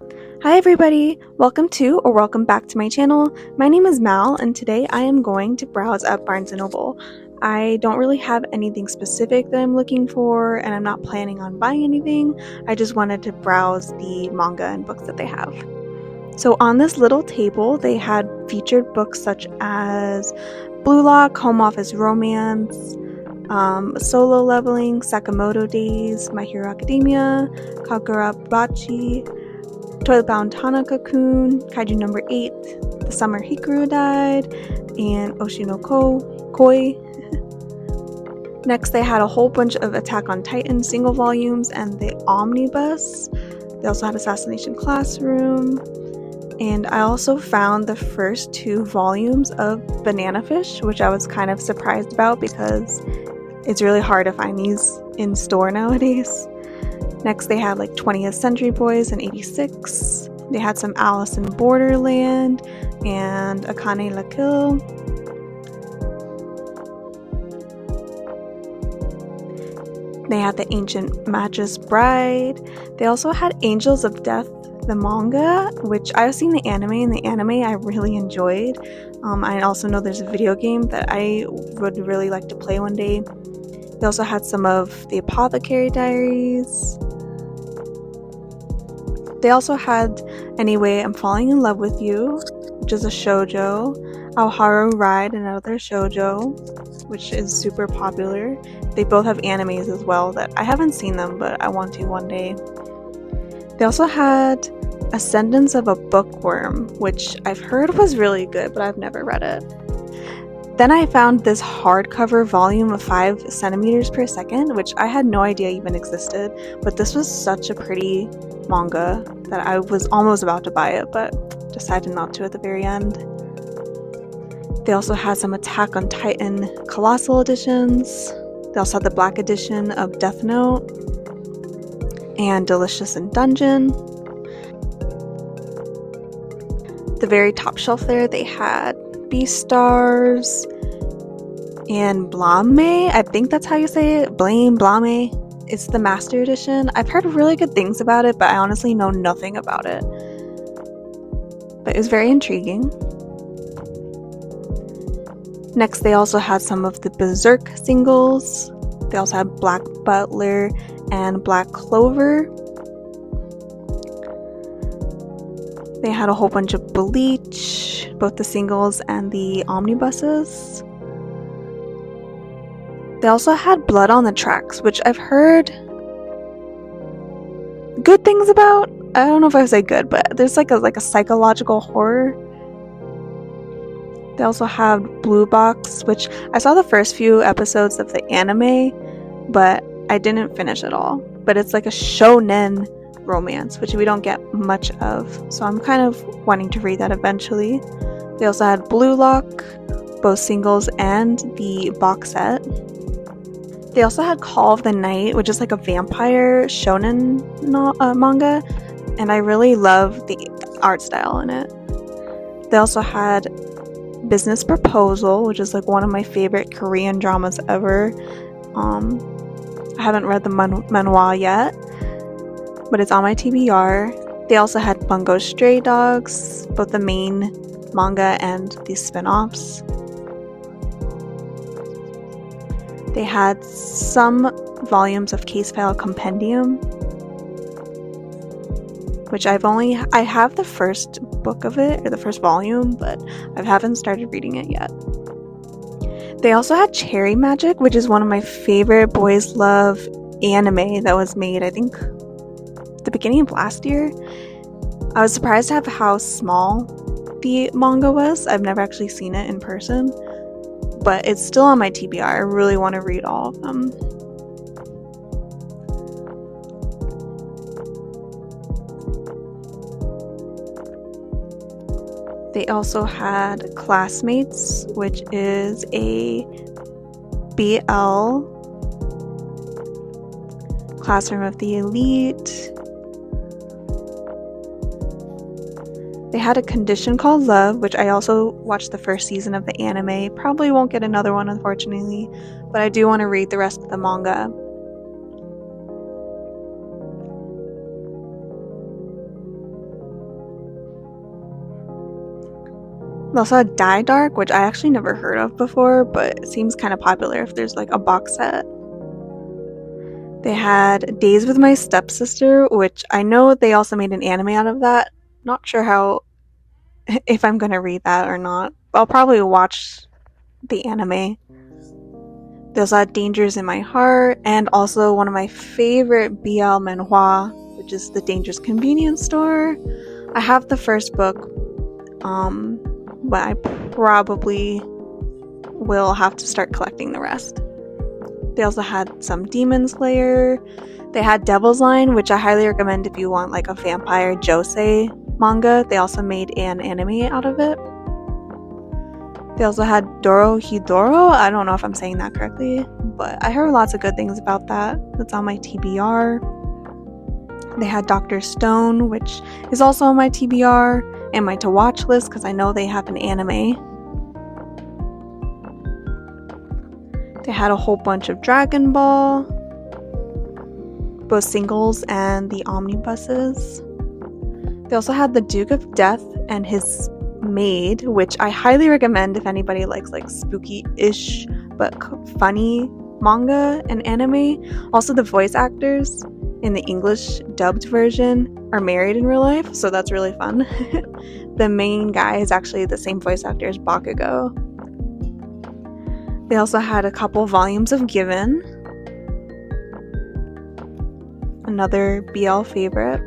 Hi everybody! Welcome back to my channel. My name is Mal and today I am going to browse at Barnes & Noble. I don't really have anything specific that I'm looking for and I'm not planning on buying anything. I just wanted to browse the manga and books that they have. So on this little table they had featured books such as Blue Lock, Home Office Romance, Solo Leveling, Sakamoto Days, My Hero Academia, Kagurabachi, Toilet Bound Tanaka-kun, Kaiju number 8, The Summer Hikaru Died, and Oshinoko Koi. Next, they had a whole bunch of Attack on Titan single volumes and the Omnibus. They also had Assassination Classroom. And I also found the first 2 volumes of Banana Fish, which I was kind of surprised about because it's really hard to find these in store nowadays. Next, they had like 20th Century Boys in 86. They had some Alice in Borderland and Akane la Kill. They had the Ancient Magus Bride. They also had Angels of Death, the manga, which I've seen the anime, and the anime I really enjoyed. I also know there's a video game that I would really like to play one day. They also had some of the Apothecary Diaries. They also had Anyway, I'm Falling in Love with You, which is a shoujo, Aoharu Ride, another shoujo, which is super popular. They both have animes as well that I haven't seen them, but I want to one day. They also had Ascendance of a Bookworm, which I've heard was really good, but I've never read it. Then I found this hardcover volume of 5 centimeters per second, which I had no idea even existed, but this was such a pretty manga that I was almost about to buy it, but decided not to at the very end. They also had some Attack on Titan Colossal editions. They also had the black edition of Death Note and Delicious in Dungeon. The very top shelf there, they had Beastars and Blame, I think that's how you say it, Blame. It's the Master Edition. I've heard really good things about it, but I honestly know nothing about it. But it was very intriguing. Next, they also had some of the Berserk singles. They also had Black Butler and Black Clover. They had a whole bunch of Bleach, both the singles and the omnibuses. They also had Blood on the Tracks, which I've heard good things about. I don't know if I would say good, but there's like a psychological horror. They also have Blue Box, which I saw the first few episodes of the anime, but I didn't finish it all. But it's like a shonen romance, which we don't get much of, so I'm kind of wanting to read that eventually. They also had Blue Lock, both singles and the box set. They also had Call of the Night, which is like a vampire shonen manga, and I really love the art style in it. They also had Business Proposal, which is like one of my favorite Korean dramas ever. I haven't read the manhwa yet, but it's on my TBR. They also had Bungo Stray Dogs, both the main manga and the spin-offs. They had some volumes of Case File Compendium, which I have the first book of it, or the first volume, but I haven't started reading it yet. They also had Cherry Magic, which is one of my favorite boys love anime that was made, I think, the beginning of last year. I was surprised to have how small the manga was. I've never actually seen it in person, but it's still on my TBR. I really want to read all of them. They also had Classmates, which is a BL Classroom of the Elite. They had a condition called Love, which I also watched the first season of the anime. Probably won't get another one, unfortunately, but I do want to read the rest of the manga. They also had Die Dark, which I actually never heard of before, but it seems kind of popular if there's like a box set. They had Days with My Stepsister, which I know they also made an anime out of that. Not sure how, if I'm gonna read that or not. I'll probably watch the anime. They also had Dangers in My Heart, and also one of my favorite BL manhwa, which is The Dangerous Convenience Store. I have the first book, but I probably will have to start collecting the rest. They also had some Demon Slayer. They had Devil's Line, which I highly recommend if you want like a vampire josei manga. They also made an anime out of it. They also had Dorohedoro. I don't know if I'm saying that correctly, but I heard lots of good things about that. That's on my TBR. They had Dr. Stone, which is also on my TBR and my to watch list because I know they have an anime. They had a whole bunch of Dragon Ball, both singles and the omnibuses. They also had the Duke of Death and his maid, which I highly recommend if anybody likes like spooky-ish but funny manga and anime. Also, the voice actors in the English dubbed version are married in real life, so that's really fun. The main guy is actually the same voice actor as Bakugo. They also had a couple volumes of Given, another BL favorite.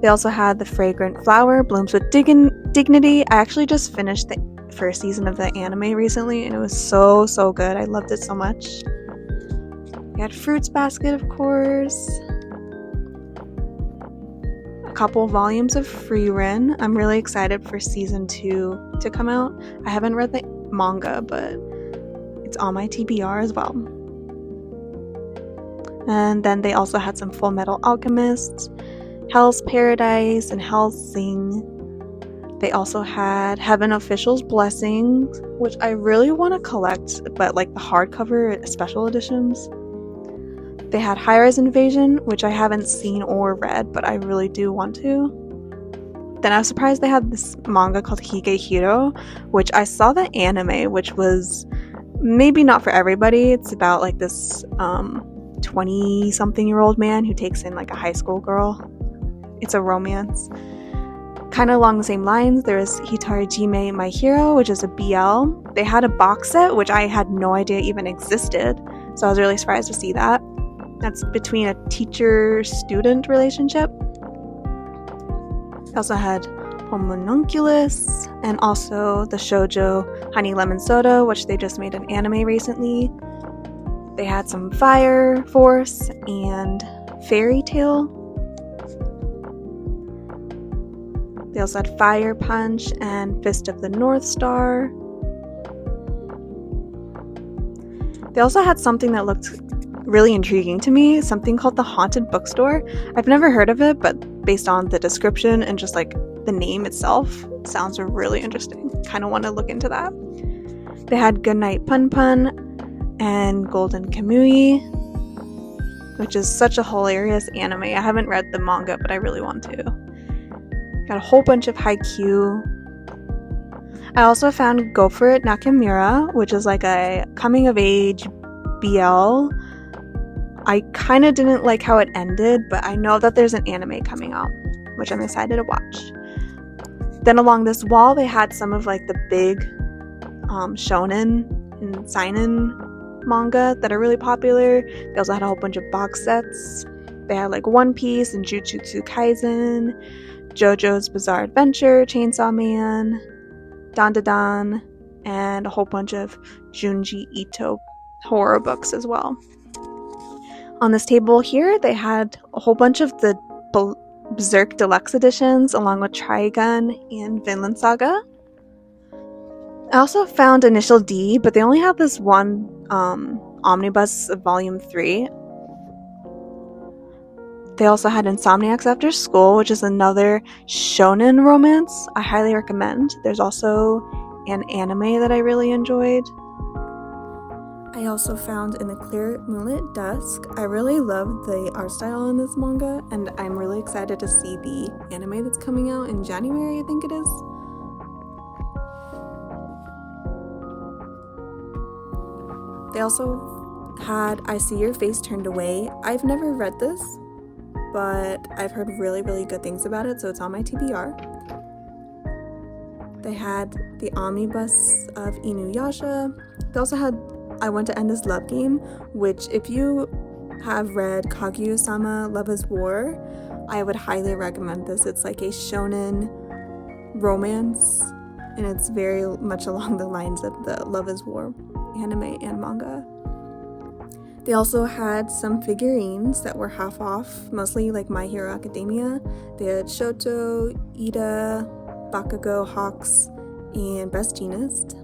They also had The Fragrant Flower, Blooms with Dignity. I actually just finished the first season of the anime recently, and it was so good. I loved it so much. We had Fruits Basket, of course. A couple volumes of Frieren. I'm really excited for season 2 to come out. I haven't read the manga, but it's on my TBR as well. And then they also had some Full Metal Alchemists, Hell's Paradise, and Hellsing. They also had Heaven Official's Blessings, which I really want to collect, but like the hardcover special editions. They had High-Rise Invasion, which I haven't seen or read, but I really do want to. Then I was surprised they had this manga called Hige Hiro, which I saw the anime, which was maybe not for everybody. It's about like this 20-something-year-old man who takes in like a high school girl. It's a romance. Kind of along the same lines, there's Hitarajime My Hero, which is a BL. They had a box set, which I had no idea even existed, so I was really surprised to see that. That's between a teacher-student relationship. They also had Homunculus, and also the shoujo Honey Lemon Soda, which they just made an anime recently. They had some Fire Force and Fairy Tail. They also had Fire Punch and Fist of the North Star. They also had something that looked really intriguing to me, something called the Haunted Bookstore. I've never heard of it, but based on the description and just like the name itself, it sounds really interesting. Kind of want to look into that. They had Goodnight Pun Pun and Golden Kamui, which is such a hilarious anime. I haven't read the manga, but I really want to. Got a whole bunch of Haikyuu. I also found Go For It Nakamura, which is like a coming of age BL. I kind of didn't like how it ended, but I know that there's an anime coming out, which I'm excited to watch. Then along this wall, they had some of like the big shonen and seinen manga that are really popular. They also had a whole bunch of box sets. They had like One Piece and Jujutsu Kaisen, JoJo's Bizarre Adventure, Chainsaw Man, Dandadan, and a whole bunch of Junji Ito horror books as well. On this table here, they had a whole bunch of the Berserk Deluxe editions, along with Trigun and Vinland Saga. I also found Initial D, but they only have this one omnibus of Volume 3. They also had Insomniacs After School, which is another shonen romance I highly recommend. There's also an anime that I really enjoyed. I also found In the Clear Moonlit Dusk. I really love the art style in this manga, and I'm really excited to see the anime that's coming out in January, I think it is. They also had I See Your Face Turned Away. I've never read this, but I've heard really, really good things about it, so it's on my TBR. They had the omnibus of Inuyasha. They also had I Want to End This Love Game, which if you have read Kaguya-sama Love is War, I would highly recommend this. It's like a shonen romance, and it's very much along the lines of the Love is War anime and manga. They also had some figurines that were half off, mostly like My Hero Academia. They had Shoto, Ida, Bakugo, Hawks, and Best Jeanist.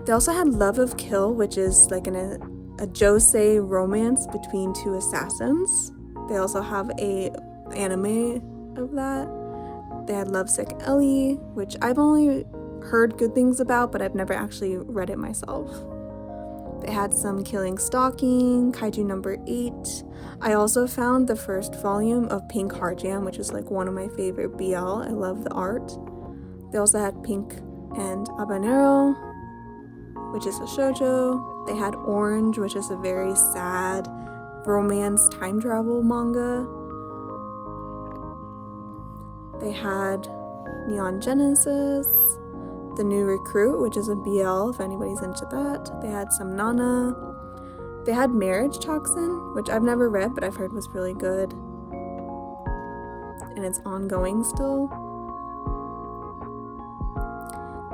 They also had Love of Kill, which is like a josei romance between two assassins. They also have a anime of that. They had Lovesick Ellie, which I've only heard good things about, but I've never actually read it myself. They had some Killing Stalking, Kaiju number 8. I also found the first volume of Pink Heart Jam, which is like one of my favorite BL. I love the art. They also had Pink and Habanero, which is a shoujo. They had Orange, which is a very sad romance time travel manga. They had Neon Genesis, The New Recruit, which is a BL if anybody's into that. They had some Nana. They had Marriage Toxin, which I've never read, but I've heard was really good. And it's ongoing still.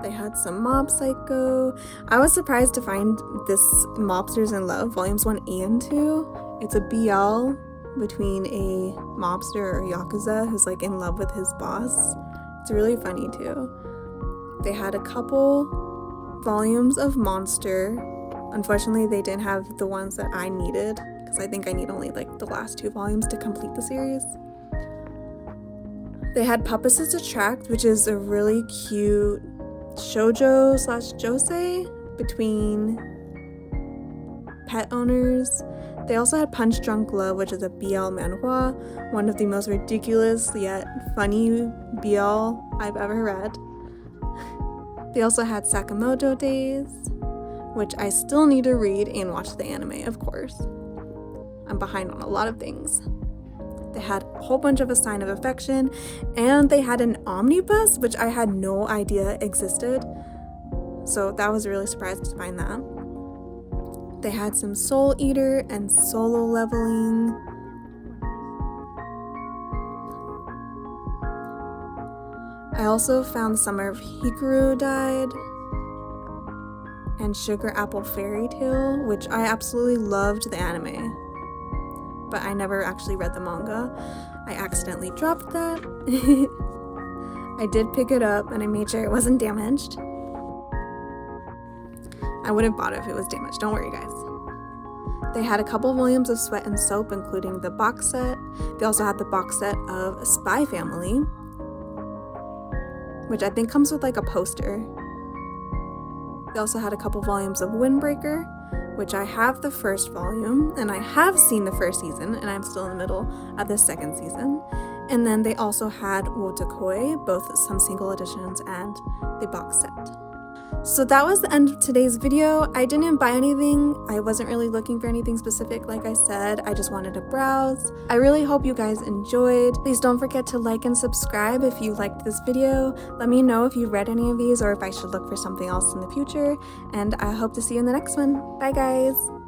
They had some Mob Psycho. I was surprised to find this Mobsters in Love, volumes 1 and 2. It's a BL between a mobster or yakuza who's like in love with his boss. It's really funny too. They had a couple volumes of Monster. Unfortunately, they didn't have the ones that I needed, because I think I need only like the last 2 volumes to complete the series. They had Puppies Attract, which is a really cute shoujo / josei between pet owners. They also had Punch Drunk Love, which is a BL manhwa, one of the most ridiculous yet funny BL I've ever read. They also had Sakamoto Days, which I still need to read and watch the anime, of course. I'm behind on a lot of things. They had a whole bunch of A Sign of Affection, and they had an omnibus, which I had no idea existed. So that was really surprised to find that. They had some Soul Eater and Solo Leveling. I also found Summer of Hikaru Died and Sugar Apple Fairy Tale, which I absolutely loved the anime, but I never actually read the manga. I accidentally dropped that. I did pick it up and I made sure it wasn't damaged. I would have bought it if it was damaged, don't worry guys. They had a couple volumes of Sweat and Soap, including the box set. They also had the box set of Spy Family, which I think comes with like a poster. They also had a couple volumes of Windbreaker, which I have the first volume, and I have seen the first season, and I'm still in the middle of the second season. And then they also had Wotakoi, both some single editions and the box set. So that was the end of today's video. I didn't buy anything. I wasn't really looking for anything specific, like I said. I just wanted to browse. I really hope you guys enjoyed. Please don't forget to like and subscribe if you liked this video. Let me know if you read any of these or if I should look for something else in the future. And I hope to see you in the next one. Bye guys!